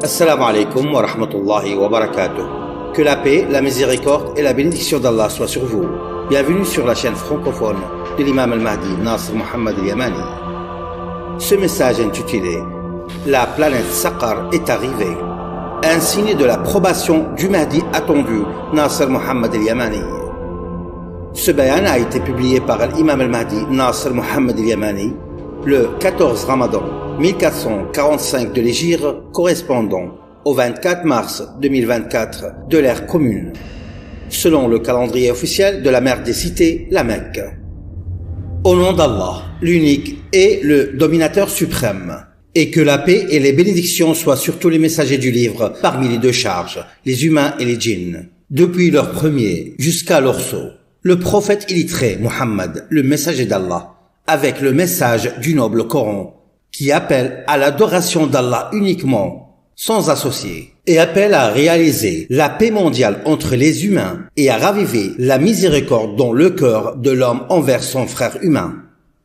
Assalamu alaikum wa rahmatullahi wa barakatuh. Que la paix, la miséricorde et la bénédiction d'Allah soient sur vous. Bienvenue sur la chaîne francophone de l'imam al-Mahdi Nasr Mohammed al-Yamani. Ce message intitulé « La planète Saqar est arrivée », un signe de l'approbation du Mahdi attendu Nasr Mohammed al-Yamani. Ce bayan a été publié par l'imam al-Mahdi Nasr Mohammed al-Yamani le 14 Ramadan 1445 de l'Hégire, correspondant au 24 mars 2024 de l'ère commune, selon le calendrier officiel de la mère des cités, la Mecque. Au nom d'Allah, l'unique et le dominateur suprême, et que la paix et les bénédictions soient sur tous les messagers du livre parmi les deux charges, les humains et les djinns, depuis leur premier jusqu'à leur sceau. Le prophète illettré Muhammad, le messager d'Allah, avec le message du noble Coran, qui appelle à l'adoration d'Allah uniquement, sans associé, et appelle à réaliser la paix mondiale entre les humains et à raviver la miséricorde dans le cœur de l'homme envers son frère humain,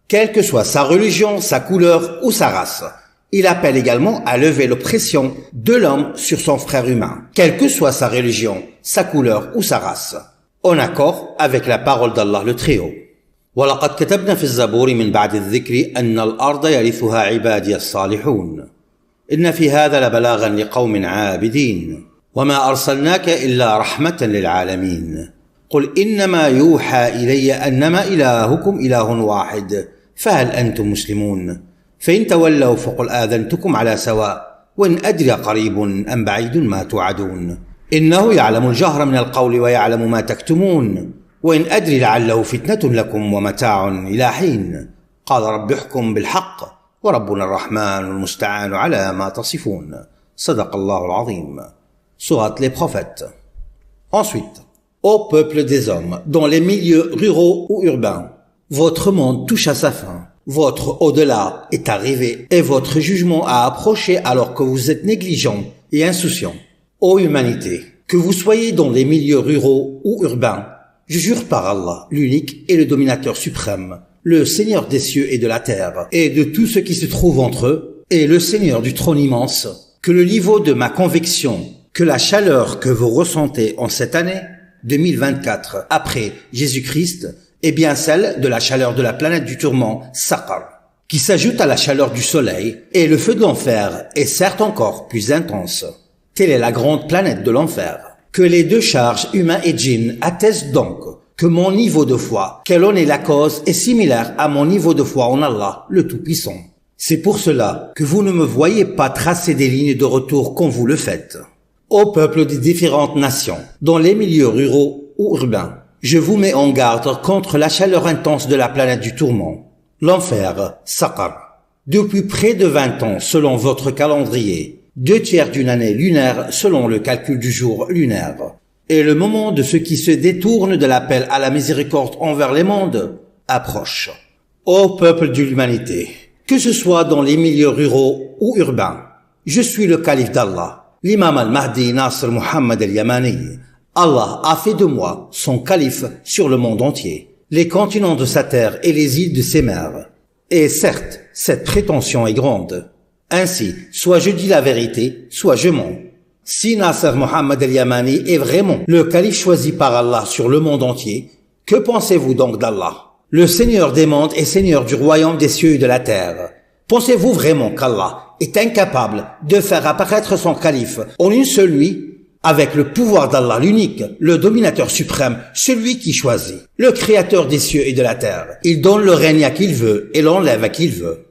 quelle que soit sa religion, sa couleur ou sa race. Il appelle également à lever l'oppression de l'homme sur son frère humain, quelle que soit sa religion, sa couleur ou sa race, en accord avec la parole d'Allah le Très-Haut. ولقد كتبنا في الزبور من بعد الذكر أن الأرض يرثها عبادي الصالحون إن في هذا لبلاغا لقوم عابدين وما أرسلناك إلا رحمة للعالمين قل إنما يوحى إلي أنما إلهكم إله واحد فهل أنتم مسلمون فإن تولوا فقل آذنتكم على سواء وإن أدري قريب أم بعيد ما توعدون إنه يعلم الجهر من القول ويعلم ما تكتمون وإن أدري لعله فتنة لكم ومتاع إلى حين قال رب احكم بالحق وربنا الرحمن المستعان على ما تصفون صدق الله العظيم. Sourate les prophètes. Ensuite, ô peuple des hommes, dans les milieux ruraux ou urbains, votre monde touche à sa fin, votre au-delà est arrivé et votre jugement a approché alors que vous êtes négligents et insouciants. Ô humanité, que vous soyez dans les milieux ruraux ou urbains, je jure par Allah, l'unique et le dominateur suprême, le Seigneur des cieux et de la terre, et de tout ce qui se trouve entre eux, et le Seigneur du trône immense, que le niveau de ma conviction, que la chaleur que vous ressentez en cette année 2024 après Jésus-Christ, est bien celle de la chaleur de la planète du tourment Saqar, qui s'ajoute à la chaleur du soleil, et le feu de l'enfer est certes encore plus intense. Telle est la grande planète de l'enfer. Que les deux charges, humains et djinns, attestent donc que mon niveau de foi, quelle en est la cause, est similaire à mon niveau de foi en Allah, le Tout-Puissant. C'est pour cela que vous ne me voyez pas tracer des lignes de retour comme vous le faites. Ô peuple des différentes nations, dans les milieux ruraux ou urbains, je vous mets en garde contre la chaleur intense de la planète du tourment, l'enfer, Saqar. Depuis près de 20 ans, selon votre calendrier, 2/3 d'une année lunaire selon le calcul du jour lunaire, et le moment de ceux qui se détournent de l'appel à la miséricorde envers les mondes approche. Ô peuple de l'humanité, que ce soit dans les milieux ruraux ou urbains, je suis le calife d'Allah, l'imam al-Mahdi Nasr Mohammed al-Yamani. Allah a fait de moi son calife sur le monde entier, les continents de sa terre et les îles de ses mers. Et certes, cette prétention est grande. Ainsi, soit je dis la vérité, soit je mens. Si Nasr Mohammed al-Yamani est vraiment le calife choisi par Allah sur le monde entier, que pensez-vous donc d'Allah, le Seigneur des mondes et Seigneur du royaume des cieux et de la terre? Pensez-vous vraiment qu'Allah est incapable de faire apparaître son calife en une seule nuit, avec le pouvoir d'Allah l'unique, le dominateur suprême, celui qui choisit, le créateur des cieux et de la terre? Il donne le règne à qui il veut et l'enlève à qui il veut.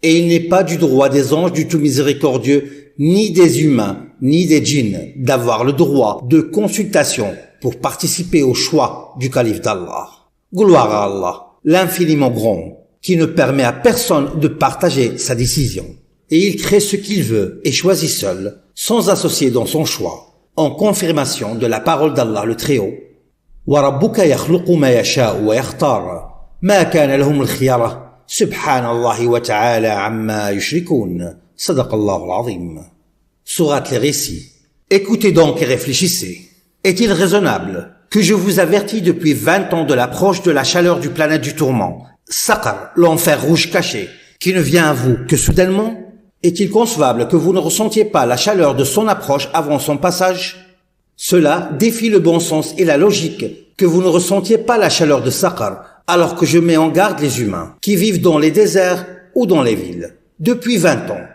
Et il n'est pas du droit des anges du tout miséricordieux, ni des humains, ni des djinns, d'avoir le droit de consultation pour participer au choix du calife d'Allah. Gloire à Allah, l'infiniment grand, qui ne permet à personne de partager sa décision. Et il crée ce qu'il veut et choisit seul, sans associer dans son choix, en confirmation de la parole d'Allah le Très-Haut. وَرَبُّكَ يَخْلُقُ مَا يَشَاءُ وَيَخْتَارُ مَا كَانَ لَهُمُ الْخِيَرَةُ Subhanallah wa ta'ala amma yushrikoun. Sadaqallahu al-azim. Sourate les récits. Écoutez donc et réfléchissez. Est-il raisonnable que je vous avertis depuis 20 ans de l'approche de la chaleur du planète du tourment, Saqar, l'enfer rouge caché, qui ne vient à vous que soudainement? Est-il concevable que vous ne ressentiez pas la chaleur de son approche avant son passage? Cela défie le bon sens et la logique que vous ne ressentiez pas la chaleur de Saqar, alors que je mets en garde les humains qui vivent dans les déserts ou dans les villes depuis 20 ans,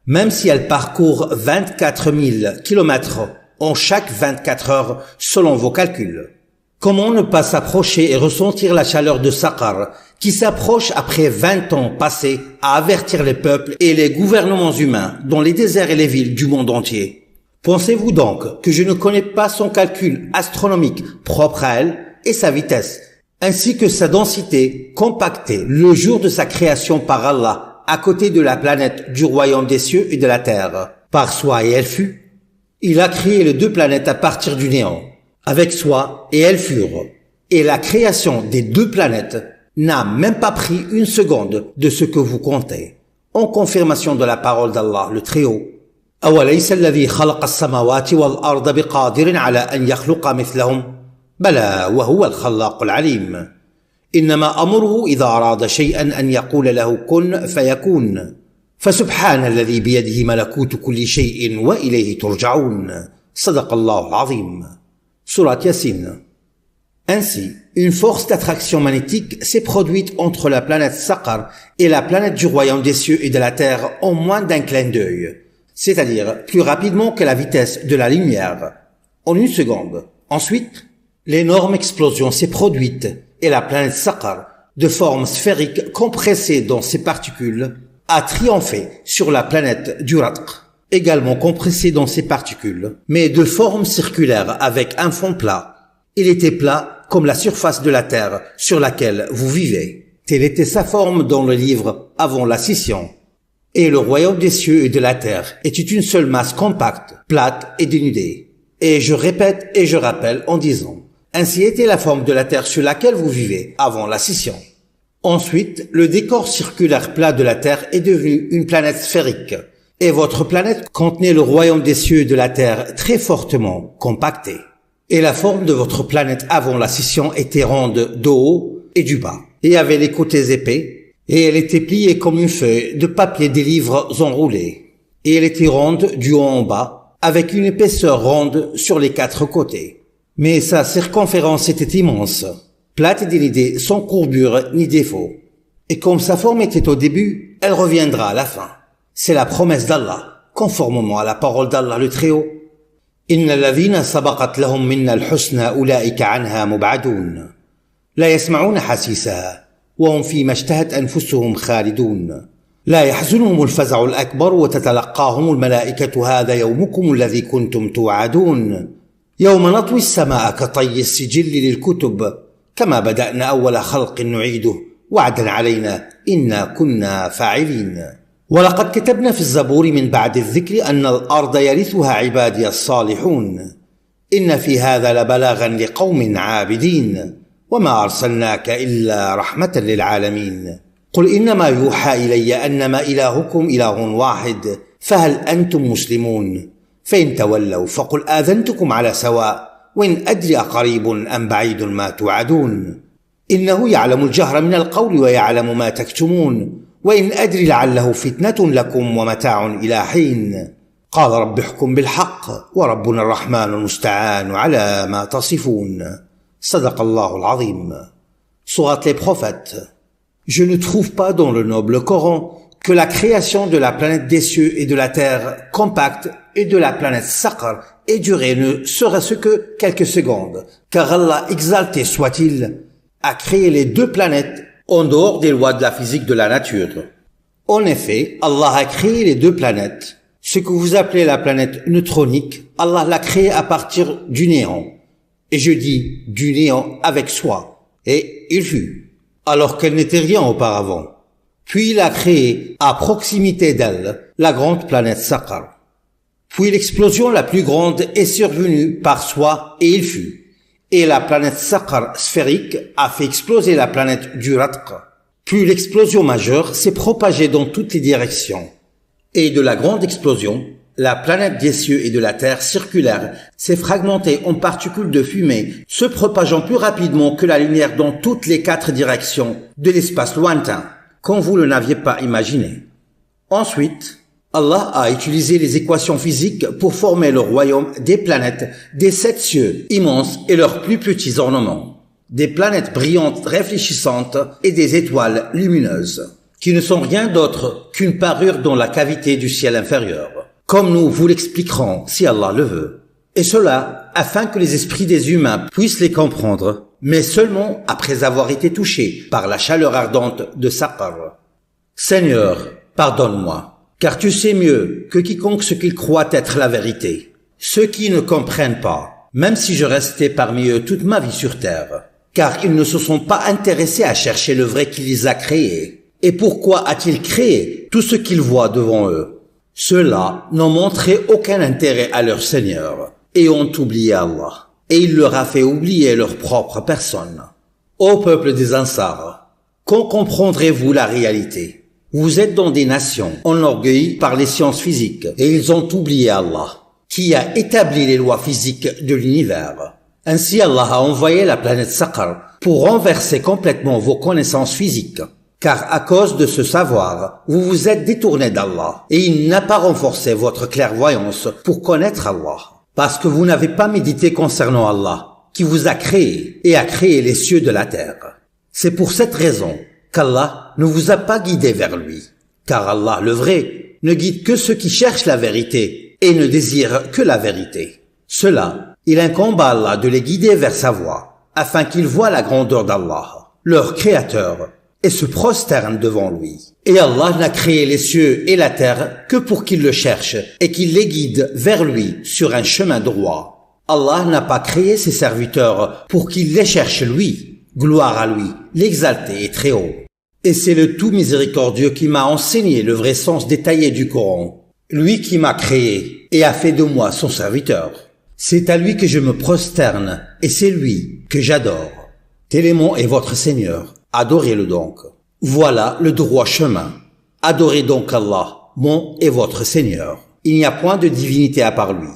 même si elles parcourent 24 000 kilomètres en chaque 24 heures selon vos calculs. Comment ne pas s'approcher et ressentir la chaleur de Saqar qui s'approche après 20 ans passés à avertir les peuples et les gouvernements humains dans les déserts et les villes du monde entier? Pensez-vous donc que je ne connais pas son calcul astronomique propre à elle et sa vitesse, ainsi que sa densité compactée le jour de sa création par Allah à côté de la planète du royaume des cieux et de la terre, par soi et elle fut? Il a créé les deux planètes à partir du néant, avec soi et elles furent, et la création des deux planètes n'a même pas pris une seconde de ce que vous comptez, en confirmation de la parole d'Allah le Très-Haut. أوليس الذي خلق السماوات والأرض بقادر على أن يخلق مثلهم بلى وهو الخلاق العليم إنما أمره إذا أراد شيئا أن يقول له كن فيكون فسبحان الذي بيده ملكوت كل شيء وإليه ترجعون صدق الله العظيم. Surat Yasin. Ainsi, une force d'attraction magnétique s'est produite entre la planète Saqar et la planète du royaume des cieux et de la terre en moins d'un clin d'œil, c'est-à-dire plus rapidement que la vitesse de la lumière, en une seconde. Ensuite, l'énorme explosion s'est produite et la planète Saqar, de forme sphérique compressée dans ses particules, a triomphé sur la planète du Ratq, également compressée dans ses particules, mais de forme circulaire avec un fond plat. Il était plat comme la surface de la terre sur laquelle vous vivez. Telle était sa forme dans le livre avant la scission. Et le royaume des cieux et de la terre était une seule masse compacte, plate et dénudée. Et je répète et je rappelle en disant, ainsi était la forme de la terre sur laquelle vous vivez avant la scission. Ensuite, le décor circulaire plat de la terre est devenu une planète sphérique. Et votre planète contenait le royaume des cieux et de la terre très fortement compacté. Et la forme de votre planète avant la scission était ronde du haut et du bas, et avait les côtés épais, et elle était pliée comme une feuille de papier des livres enroulés. Et elle était ronde du haut en bas, avec une épaisseur ronde sur les 4 côtés. Mais sa circonférence était immense, plate et dénudée, sans courbure ni défaut. Et comme sa forme était au début, elle reviendra à la fin. C'est la promesse d'Allah, conformément à la parole d'Allah le Très-Haut. إن الذين سبقت لهم منا الحسنى أولئك عنها مبعدون لا يسمعون حسيسها وهم فيما اشتهت أنفسهم خالدون لا يحزنهم الفزع الأكبر وتتلقاهم الملائكة هذا يومكم الذي كنتم توعدون يوم نطوي السماء كطي السجل للكتب كما بدأنا أول خلق نعيده وعدا علينا إنا كنا فاعلين ولقد كتبنا في الزبور من بعد الذكر أن الأرض يرثها عبادي الصالحون إن في هذا لبلاغا لقوم عابدين وما أرسلناك إلا رحمة للعالمين قل إنما يوحى إلي أنما إلهكم إله واحد فهل أنتم مسلمون فإن تولوا فقل آذنتكم على سواء وإن أدري قريب أم بعيد ما توعدون إنه يعلم الجهر من القول ويعلم ما تكتمون وإن أدري لعله فتنة لكم ومتاع إلى حين قال رب احكم بالحق وربنا الرحمن المستعان على ما تصفون صدق الله العظيم. Sourate les prophètes. Je ne trouve pas dans le noble Coran que la création de la planète des cieux et de la terre compacte et de la planète Saqar ait duré ne serait-ce que quelques secondes, car Allah, exalté soit-il, a créé les deux planètes en dehors des lois de la physique de la nature. En effet, Allah a créé les deux planètes. Ce que vous appelez la planète neutronique, Allah l'a créée à partir du néant. Et je dis du néant avec soi. Et il fut, alors qu'elle n'était rien auparavant. Puis il a créé, à proximité d'elle, la grande planète Saqar. Puis l'explosion la plus grande est survenue par soi et il fut. Et la planète Saqar sphérique a fait exploser la planète du Ratq. Puis l'explosion majeure s'est propagée dans toutes les directions. Et de la grande explosion, la planète des cieux et de la terre circulaire s'est fragmentée en particules de fumée, se propageant plus rapidement que la lumière dans toutes les 4 directions de l'espace lointain, quand vous ne l'aviez pas imaginé. Ensuite, Allah a utilisé les équations physiques pour former le royaume des planètes des 7 cieux immenses et leurs plus petits ornements. Des planètes brillantes réfléchissantes et des étoiles lumineuses, qui ne sont rien d'autre qu'une parure dans la cavité du ciel inférieur, comme nous vous l'expliquerons si Allah le veut. Et cela afin que les esprits des humains puissent les comprendre, mais seulement après avoir été touchés par la chaleur ardente de Saqar. Seigneur, pardonne-moi. Car tu sais mieux que quiconque ce qu'ils croient être la vérité. Ceux qui ne comprennent pas, même si je restais parmi eux toute ma vie sur terre, car ils ne se sont pas intéressés à chercher le vrai qui les a créés. Et pourquoi a-t-il créé tout ce qu'ils voient devant eux? Ceux-là n'ont montré aucun intérêt à leur Seigneur et ont oublié Allah. Et il leur a fait oublier leur propre personne. Ô peuple des Ansar, quand comprendrez-vous la réalité? Vous êtes dans des nations enorgueillies par les sciences physiques et ils ont oublié Allah, qui a établi les lois physiques de l'univers. Ainsi Allah a envoyé la planète Saqar pour renverser complètement vos connaissances physiques. Car à cause de ce savoir, vous vous êtes détourné d'Allah et il n'a pas renforcé votre clairvoyance pour connaître Allah. Parce que vous n'avez pas médité concernant Allah, qui vous a créé et a créé les cieux de la terre. C'est pour cette raison qu'Allah ne vous a pas guidé vers lui. Car Allah, le vrai, ne guide que ceux qui cherchent la vérité et ne désirent que la vérité. Cela, il incombe à Allah de les guider vers sa voie, afin qu'ils voient la grandeur d'Allah, leur créateur, et se prosternent devant lui. Et Allah n'a créé les cieux et la terre que pour qu'ils le cherchent et qu'il les guide vers lui sur un chemin droit. Allah n'a pas créé ses serviteurs pour qu'ils les cherchent lui. Gloire à lui, l'exalté et très haut. Et c'est le tout miséricordieux qui m'a enseigné le vrai sens détaillé du Coran. Lui qui m'a créé et a fait de moi son serviteur. C'est à lui que je me prosterne et c'est lui que j'adore. Télémon est votre Seigneur. Adorez-le donc. Voilà le droit chemin. Adorez donc Allah, mon et votre Seigneur. Il n'y a point de divinité à part lui.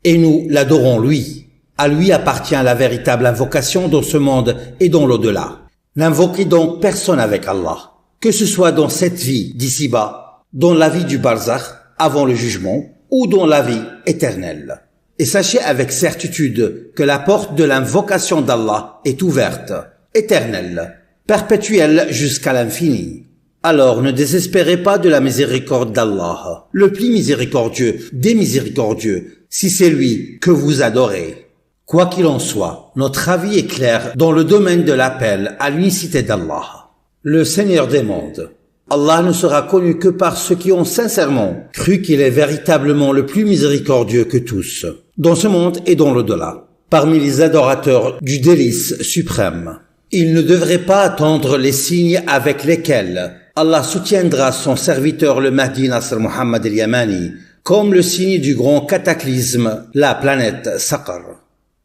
Et nous l'adorons lui. À lui appartient la véritable invocation dans ce monde et dans l'au-delà. N'invoquez donc personne avec Allah, que ce soit dans cette vie d'ici-bas, dans la vie du barzakh, avant le jugement, ou dans la vie éternelle. Et sachez avec certitude que la porte de l'invocation d'Allah est ouverte, éternelle, perpétuelle jusqu'à l'infini. Alors ne désespérez pas de la miséricorde d'Allah, le plus miséricordieux des miséricordieux, si c'est lui que vous adorez. Quoi qu'il en soit, notre avis est clair dans le domaine de l'appel à l'unicité d'Allah, le Seigneur des mondes. Allah ne sera connu que par ceux qui ont sincèrement cru qu'il est véritablement le plus miséricordieux que tous, dans ce monde et dans l'au-delà, parmi les adorateurs du délice suprême. Il ne devrait pas attendre les signes avec lesquels Allah soutiendra son serviteur le Mahdi Nasr Muhammad al-Yamani, comme le signe du grand cataclysme, la planète Saqar.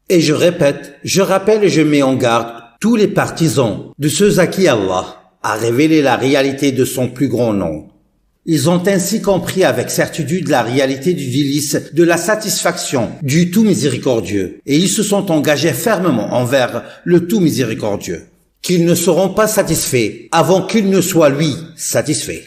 Et je répète, je rappelle et je mets en garde tous les partisans de ceux à qui Allah a révélé la réalité de son plus grand nom. Ils ont ainsi compris avec certitude la réalité du délice de la satisfaction du tout miséricordieux et ils se sont engagés fermement envers le tout miséricordieux, qu'ils ne seront pas satisfaits avant qu'il ne soit lui satisfait.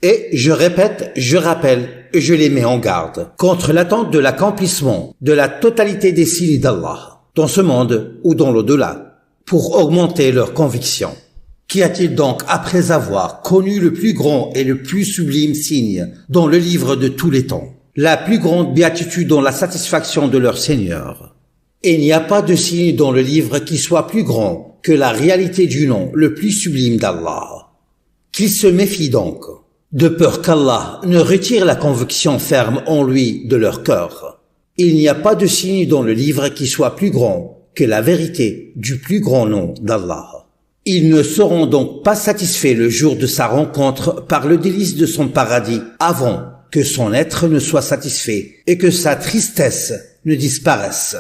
Et je répète, je rappelle et je les mets en garde contre l'attente de l'accomplissement de la totalité des signes d'Allah, dans ce monde ou dans l'au-delà, pour augmenter leur conviction. Qu'y a-t-il donc après avoir connu le plus grand et le plus sublime signe dans le livre de tous les temps, la plus grande béatitude dans la satisfaction de leur Seigneur? Et il n'y a pas de signe dans le livre qui soit plus grand que la réalité du nom le plus sublime d'Allah. Qu'ils se méfient donc, de peur qu'Allah ne retire la conviction ferme en lui de leur cœur. Il n'y a pas de signe dans le livre qui soit plus grand que la vérité du plus grand nom d'Allah. Ils ne seront donc pas satisfaits le jour de sa rencontre par le délice de son paradis avant que son être ne soit satisfait et que sa tristesse ne disparaisse.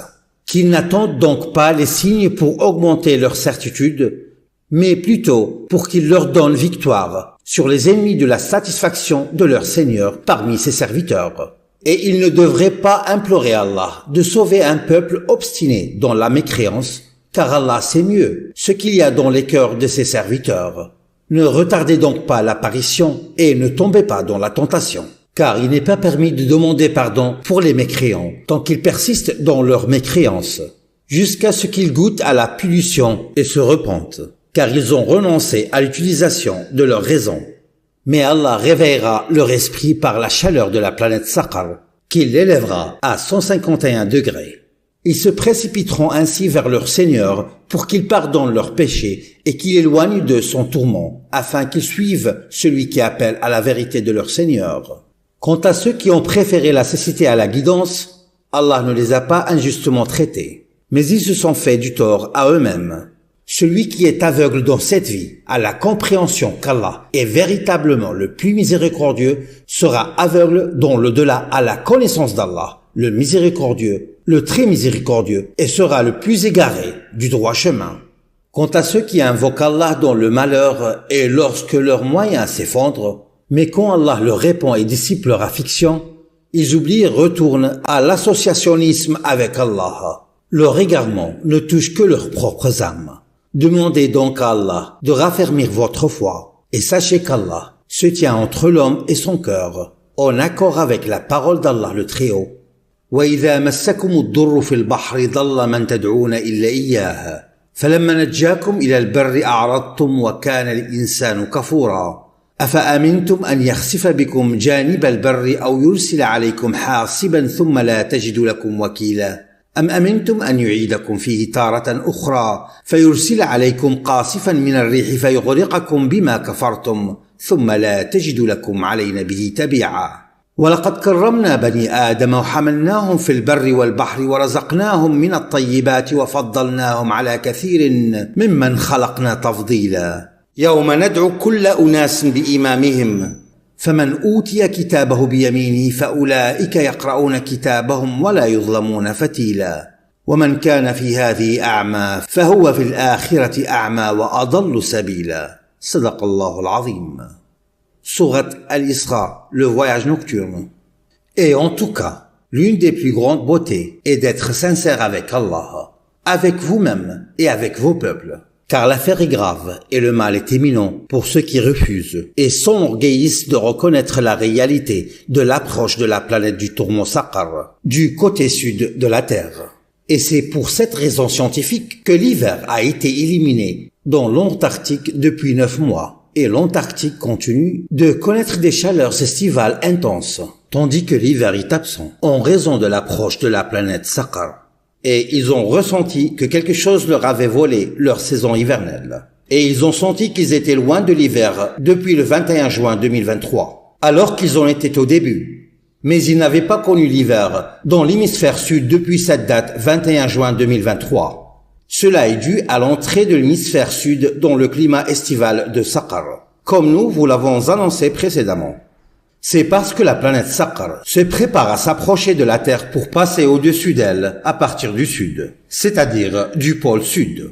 Qu'ils n'attendent donc pas les signes pour augmenter leur certitude, mais plutôt pour qu'il leur donne victoire sur les ennemis de la satisfaction de leur Seigneur parmi ses serviteurs. Et ils ne devraient pas implorer Allah de sauver un peuple obstiné dans la mécréance, car Allah sait mieux ce qu'il y a dans les cœurs de ses serviteurs. Ne retardez donc pas l'apparition et ne tombez pas dans la tentation. car il n'est pas permis de demander pardon pour les mécréants tant qu'ils persistent dans leur mécréance, jusqu'à ce qu'ils goûtent à la punition et se repentent, car ils ont renoncé à l'utilisation de leur raison. Mais Allah réveillera leur esprit par la chaleur de la planète Saqar, qu'il l'élèvera à 151 degrés. Ils se précipiteront ainsi vers leur Seigneur pour qu'il pardonne leurs péchés et qu'il éloigne de son tourment, afin qu'ils suivent celui qui appelle à la vérité de leur Seigneur. Quant à ceux qui ont préféré la cécité à la guidance, Allah ne les a pas injustement traités, mais ils se sont fait du tort à eux-mêmes. Celui qui est aveugle dans cette vie à la compréhension qu'Allah est véritablement le plus miséricordieux sera aveugle dans l'au-delà à la connaissance d'Allah, le miséricordieux, le très miséricordieux, et sera le plus égaré du droit chemin. Quant à ceux qui invoquent Allah dans le malheur et lorsque leurs moyens s'effondrent, mais quand Allah leur répond et dissipe leur affliction, ils oublient et retournent à l'associationnisme avec Allah. Leur égarement ne touche que leurs propres âmes. Demandez donc à Allah de raffermir votre foi et sachez qu'Allah se tient entre l'homme et son cœur, en accord avec la parole d'Allah le Très-Haut. وَإِذَا مَسَّكُمُ الضُّرُّ فِي الْبَحْرِ ضَلَّ مَنْ تَدْعُونَ إِلَّا إِيَّاهُ فَلَمَّا نَجَّاكُمْ إِلَى الْبَرِّ أَعْرَضْتُمْ وَكَانَ الْإِنسَانُ كَفُورًا أَفَأَمِنْتُمْ أَنْ يَخْسِفَ بِكُمْ جَانِبَ الْبَرِّ أَوْ يُرْسِلَ عَلَيْكُمْ حَاصِبًا ثُمَّ لَا تَجِدُوا لَكُمْ وَكِيلًا أَمْ أَمِنْتُمْ أَنْ يُعِيدَكُمْ فِيهِ تَارَةً أُخْرَى فَيُرْسِلَ عَلَيْكُمْ قَاصِفًا مِنَ الرِّيحِ فَيُغْرِقَكُمْ بِمَا كَفَرْتُمْ ثُمَّ لَا تَجِدُوا لَكُمْ عَلَيْنَا بِهِ تَبِيعًا وَلَقَدْ كَرَّمْنَا بَنِي آدَمَ وَحَمَلْنَاهُمْ فِي الْبَرِّ وَالْبَحْرِ وَرَزَقْنَاهُمْ مِنَ الطَّيِّبَاتِ وَفَضَّلْنَاهُمْ عَلَى كَثِيرٍ مِمَّنْ خَلَقْنَا تَفْضِيلًا يَوْمَ نَدْعُو كُلَّ أُنَاسٍ بِإِمَامِهِمْ فَمَنْ أُوتِيَ كِتَابَهُ بِيَمِينِهِ فَأُولَئِكَ يَقْرَؤُونَ كِتَابَهُمْ وَلَا يُظْلَمُونَ فَتِيلًا وَمَنْ كَانَ فِي هَذِهِ أَعْمَى فَهُوَ فِي الْآخِرَةِ أَعْمَى وَأَضَلُّ سَبِيلًا صدق الله العظيم. Sourate Al-Isra, le voyage nocturne. Et en tout cas, l'une des plus grandes beautés est d'être sincère avec Allah, avec vous-même et avec vos peuples. Car l'affaire est grave et le mal est éminent pour ceux qui refusent et s'enorgueillissent de reconnaître la réalité de l'approche de la planète du tourment Saqar, du côté sud de la Terre. Et c'est pour cette raison scientifique que l'hiver a été éliminé dans l'Antarctique depuis 9 mois. Et l'Antarctique continue de connaître des chaleurs estivales intenses, tandis que l'hiver est absent en raison de l'approche de la planète Saqar. Et ils ont ressenti que quelque chose leur avait volé leur saison hivernale. Et ils ont senti qu'ils étaient loin de l'hiver depuis le 21 juin 2023, alors qu'ils en étaient au début. Mais ils n'avaient pas connu l'hiver dans l'hémisphère sud depuis cette date 21 juin 2023. Cela est dû à l'entrée de l'hémisphère sud dans le climat estival de Saqar, comme nous vous l'avons annoncé précédemment. C'est parce que la planète Saqar se prépare à s'approcher de la Terre pour passer au-dessus d'elle à partir du sud, c'est-à-dire du pôle sud.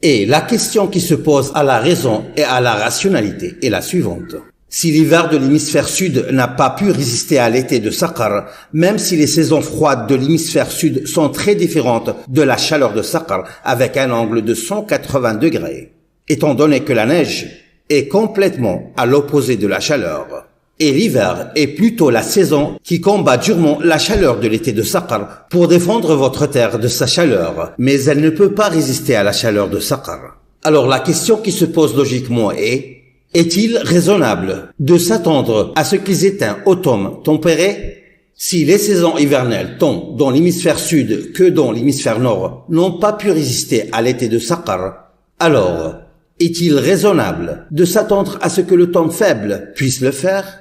Et la question qui se pose à la raison et à la rationalité est la suivante. Si l'hiver de l'hémisphère sud n'a pas pu résister à l'été de Saqar, même si les saisons froides de l'hémisphère sud sont très différentes de la chaleur de Saqar avec un angle de 180 degrés, étant donné que la neige est complètement à l'opposé de la chaleur. Et l'hiver est plutôt la saison qui combat durement la chaleur de l'été de Saqar pour défendre votre terre de sa chaleur, mais elle ne peut pas résister à la chaleur de Saqar. Alors la question qui se pose logiquement est-il raisonnable de s'attendre à ce qu'ils aient un automne tempéré? Si les saisons hivernales tant dans l'hémisphère sud que dans l'hémisphère nord n'ont pas pu résister à l'été de Saqar, alors est-il raisonnable de s'attendre à ce que le temps faible puisse le faire?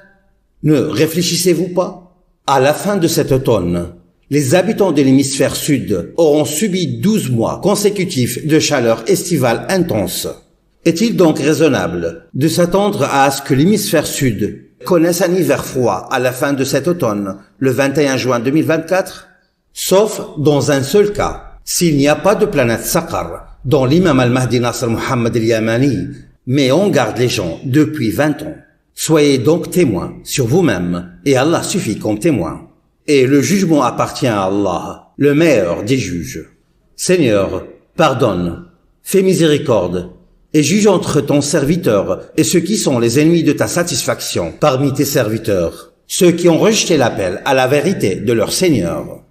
Ne réfléchissez-vous pas? À la fin de cet automne, les habitants de l'hémisphère sud auront subi 12 mois consécutifs de chaleur estivale intense. Est-il donc raisonnable de s'attendre à ce que l'hémisphère sud connaisse un hiver froid à la fin de cet automne, le 21 juin 2024? Sauf dans un seul cas, s'il n'y a pas de planète Saqar, dont l'imam al-Mahdi Nasr Muhammad al-Yamani met en garde les gens depuis 20 ans. Soyez donc témoins sur vous-même, et Allah suffit comme témoin. Et le jugement appartient à Allah, le meilleur des juges. Seigneur, pardonne, fais miséricorde, et juge entre ton serviteur et ceux qui sont les ennemis de ta satisfaction parmi tes serviteurs. ceux qui ont rejeté l'appel à la vérité de leur Seigneur.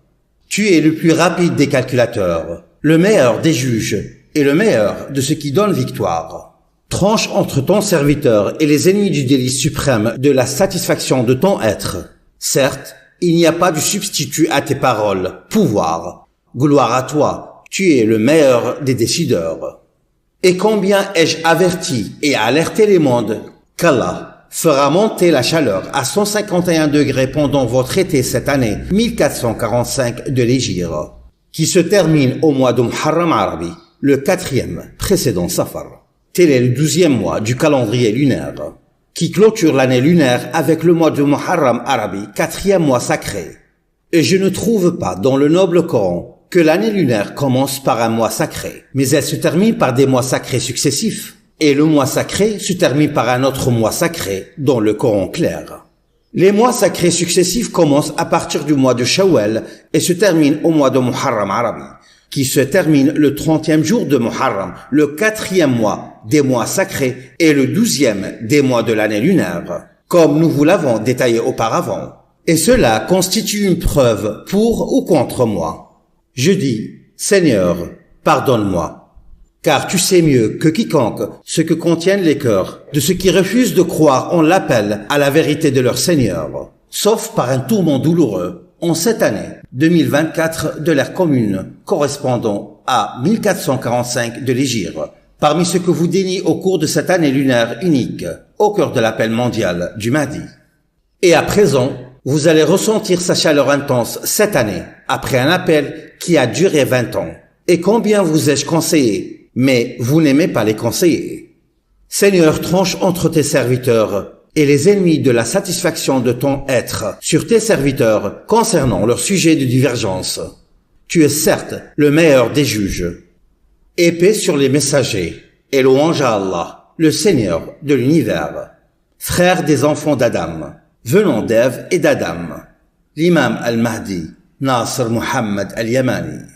Tu es le plus rapide des calculateurs, le meilleur des juges et le meilleur de ceux qui donnent victoire. Tranche entre ton serviteur et les ennemis du délice suprême de la satisfaction de ton être. Certes, il n'y a pas de substitut à tes paroles, pouvoir. Gloire à toi, tu es le meilleur des décideurs. Et combien ai-je averti et alerté les mondes qu'Allah fera monter la chaleur à 151 degrés pendant votre été cette année 1445 de l'Hégire, qui se termine au mois de Muharram Arabi, le 4e précédent Safar. Tel est le 12e mois du calendrier lunaire, qui clôture l'année lunaire avec le mois de Muharram Arabi, 4e mois sacré. Et je ne trouve pas dans le noble Coran que l'année lunaire commence par un mois sacré, mais elle se termine par des mois sacrés successifs, et le mois sacré se termine par un autre mois sacré dans le Coran clair. Les mois sacrés successifs commencent à partir du mois de Shawwal et se terminent au mois de Muharram Arabi, qui se termine le 30e jour de Muharram, le 4e mois des mois sacrés et le 12e des mois de l'année lunaire, comme nous vous l'avons détaillé auparavant. Et cela constitue une preuve pour ou contre moi. Je dis, Seigneur, pardonne-moi, car tu sais mieux que quiconque ce que contiennent les cœurs de ceux qui refusent de croire en l'appel à la vérité de leur Seigneur, sauf par un tourment douloureux en cette année 2024 de l'ère commune correspondant à 1445 de l'Hégire, parmi ceux que vous déniez au cours de cette année lunaire unique, au cœur de l'appel mondial du Mahdi. Et à présent, vous allez ressentir sa chaleur intense cette année, après un appel qui a duré 20 ans. Et combien vous ai-je conseillé, mais vous n'aimez pas les conseiller. Seigneur, tranche entre tes serviteurs et les ennemis de la satisfaction de ton être sur tes serviteurs concernant leur sujet de divergence. Tu es certes le meilleur des juges. Et paix sur les messagers, et louange à Allah, le Seigneur de l'univers. Frère des enfants d'Adam, venant d'Ève et d'Adam, l'imam al-Mahdi, Nasr Muhammad al-Yamani.